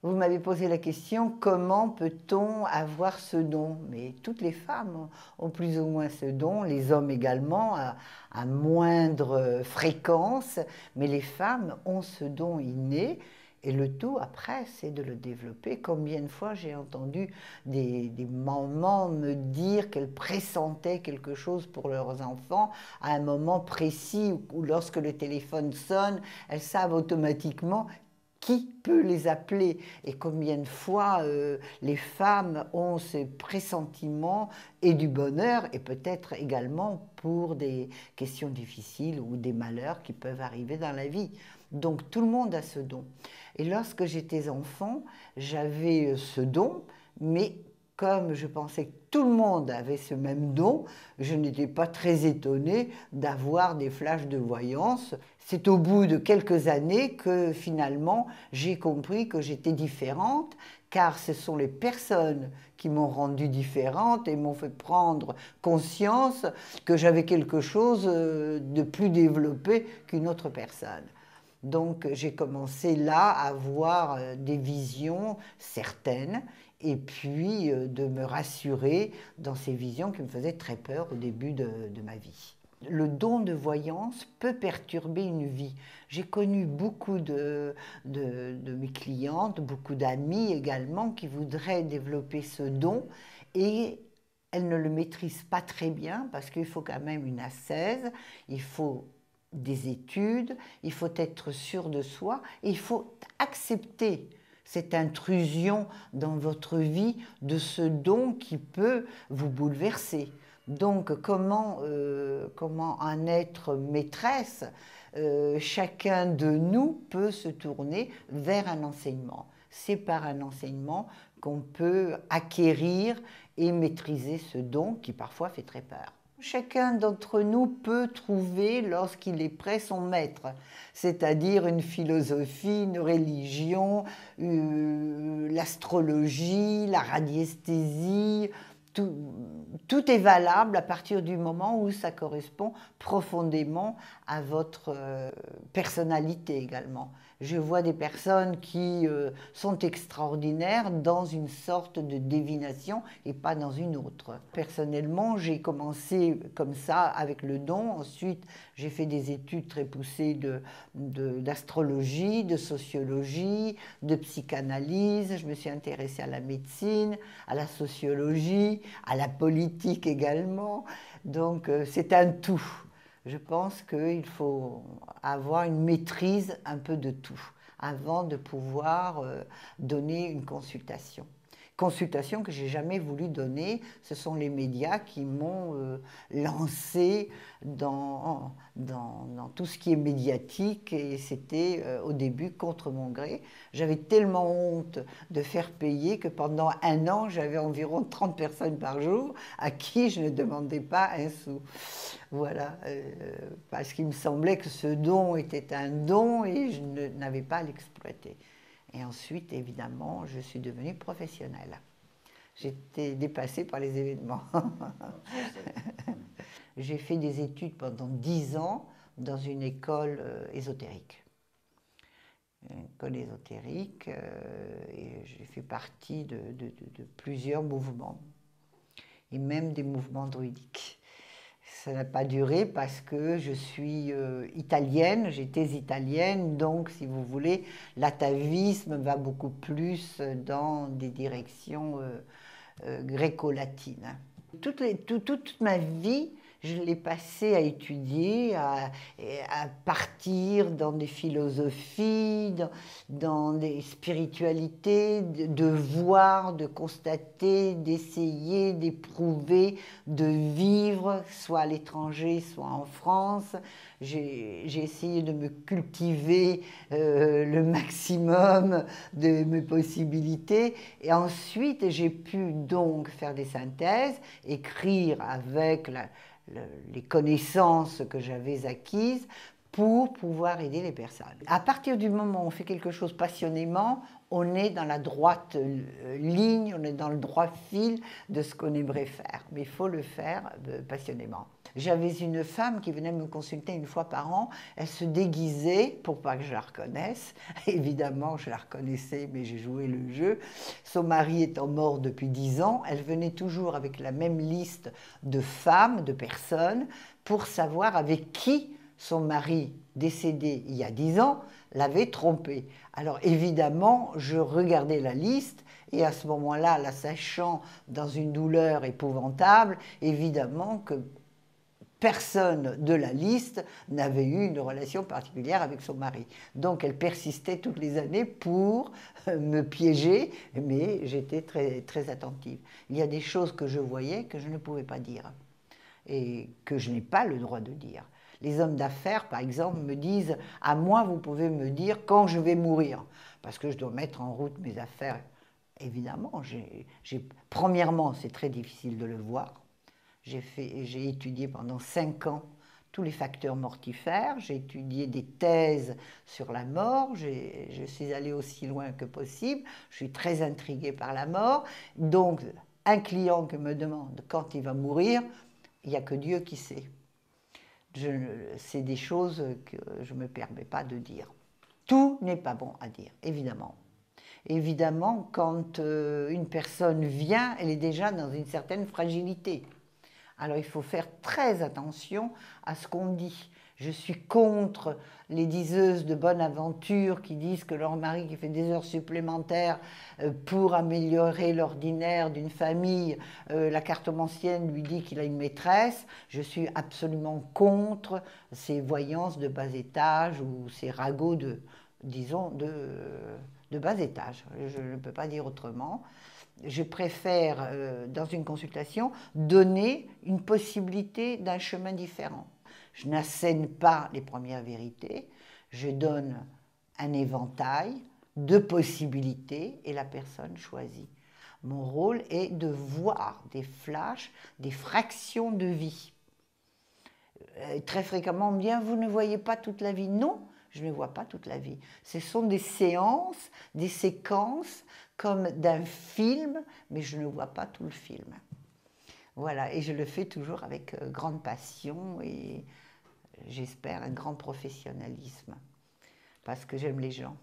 Vous m'avez posé la question, comment peut-on avoir ce don? Mais toutes les femmes ont plus ou moins ce don, les hommes également, à moindre fréquence, mais les femmes ont ce don inné. Et le tout, après, c'est de le développer. Combien de fois j'ai entendu des mamans me dire qu'elles pressentaient quelque chose pour leurs enfants à un moment précis où lorsque le téléphone sonne, elles savent automatiquement qui peut les appeler et combien de fois les femmes ont ces pressentiments et du bonheur et peut-être également pour des questions difficiles ou des malheurs qui peuvent arriver dans la vie. Donc tout le monde a ce don. Et lorsque j'étais enfant, j'avais ce don, mais comme je pensais que tout le monde avait ce même don, je n'étais pas très étonnée d'avoir des flashs de voyance. C'est au bout de quelques années que finalement j'ai compris que j'étais différente, car ce sont les personnes qui m'ont rendue différente et m'ont fait prendre conscience que j'avais quelque chose de plus développé qu'une autre personne. Donc j'ai commencé là à avoir des visions certaines et puis de me rassurer dans ces visions qui me faisaient très peur au début de ma vie. Le don de voyance peut perturber une vie. J'ai connu beaucoup de mes clientes, beaucoup d'amis également qui voudraient développer ce don et elles ne le maîtrisent pas très bien parce qu'il faut quand même une ascèse, il faut des études, il faut être sûr de soi et il faut accepter cette intrusion dans votre vie de ce don qui peut vous bouleverser. Donc comment en être maîtresse, chacun de nous peut se tourner vers un enseignement. C'est par un enseignement qu'on peut acquérir et maîtriser ce don qui parfois fait très peur. Chacun d'entre nous peut trouver, lorsqu'il est prêt, son maître, c'est-à-dire une philosophie, une religion, l'astrologie, la radiesthésie. Tout est valable à partir du moment où ça correspond profondément à votre personnalité également. Je vois des personnes qui sont extraordinaires dans une sorte de divination et pas dans une autre. Personnellement, j'ai commencé comme ça avec le don. Ensuite, j'ai fait des études très poussées d'astrologie, de sociologie, de psychanalyse. Je me suis intéressée à la médecine, à la sociologie, à la politique également. Donc, c'est un tout. Je pense qu'il faut avoir une maîtrise un peu de tout avant de pouvoir donner une consultation. Consultation que j'ai jamais voulu donner, ce sont les médias qui m'ont lancé dans tout ce qui est médiatique et c'était au début contre mon gré. J'avais tellement honte de faire payer que pendant un an, j'avais environ 30 personnes par jour à qui je ne demandais pas un sou. Voilà, parce qu'il me semblait que ce don était un don et je n'avais pas à l'exploiter. Et ensuite, évidemment, je suis devenue professionnelle. J'étais dépassée par les événements. J'ai fait des études pendant 10 ans dans une école ésotérique. Une école ésotérique, et j'ai fait partie de plusieurs mouvements, et même des mouvements druidiques. Ça n'a pas duré parce que je suis italienne, j'étais italienne, donc si vous voulez, l'atavisme va beaucoup plus dans des directions gréco-latines. Toute ma vie, je l'ai passée à étudier, à partir dans des philosophies, dans des spiritualités, de voir, de constater, d'essayer, d'éprouver, de vivre, soit à l'étranger, soit en France. J'ai essayé de me cultiver le maximum de mes possibilités et ensuite j'ai pu donc faire des synthèses, écrire avec les connaissances que j'avais acquises pour pouvoir aider les personnes. À partir du moment où on fait quelque chose passionnément, on est dans la droite ligne, on est dans le droit fil de ce qu'on aimerait faire. Mais il faut le faire passionnément. J'avais une femme qui venait me consulter une fois par an. Elle se déguisait pour pas que je la reconnaisse. Évidemment, je la reconnaissais, mais j'ai joué le jeu. Son mari étant mort depuis 10 ans, elle venait toujours avec la même liste de femmes, de personnes, pour savoir avec qui son mari décédé il y a 10 ans l'avait trompée. Alors évidemment, je regardais la liste et à ce moment-là, la sachant dans une douleur épouvantable, évidemment que personne de la liste n'avait eu une relation particulière avec son mari. Donc elle persistait toutes les années pour me piéger, mais j'étais très, très attentive. Il y a des choses que je voyais que je ne pouvais pas dire et que je n'ai pas le droit de dire. Les hommes d'affaires, par exemple, me disent « à moi, vous pouvez me dire quand je vais mourir », parce que je dois mettre en route mes affaires. Évidemment, premièrement, c'est très difficile de le voir. J'ai étudié pendant 5 ans tous les facteurs mortifères, j'ai étudié des thèses sur la mort, je suis allée aussi loin que possible, je suis très intriguée par la mort. Donc, un client qui me demande quand il va mourir, il n'y a que Dieu qui sait. C'est des choses que je ne me permets pas de dire. Tout n'est pas bon à dire, évidemment. Évidemment, quand une personne vient, elle est déjà dans une certaine fragilité. Alors il faut faire très attention à ce qu'on dit. Je suis contre les diseuses de bonne aventure qui disent que leur mari qui fait des heures supplémentaires pour améliorer l'ordinaire d'une famille, la cartomancienne lui dit qu'il a une maîtresse. Je suis absolument contre ces voyances de bas étage ou ces ragots de, disons, de bas étage. Je ne peux pas dire autrement. Je préfère, dans une consultation, donner une possibilité d'un chemin différent. Je n'assène pas les premières vérités, je donne un éventail de possibilités et la personne choisit. Mon rôle est de voir des flashs, des fractions de vie. Très fréquemment, on me dit « vous ne voyez pas toute la vie ». Non, je ne vois pas toute la vie. Ce sont des séances, des séquences comme d'un film, mais je ne vois pas tout le film. Voilà, et je le fais toujours avec grande passion et j'espère un grand professionnalisme, parce que j'aime les gens.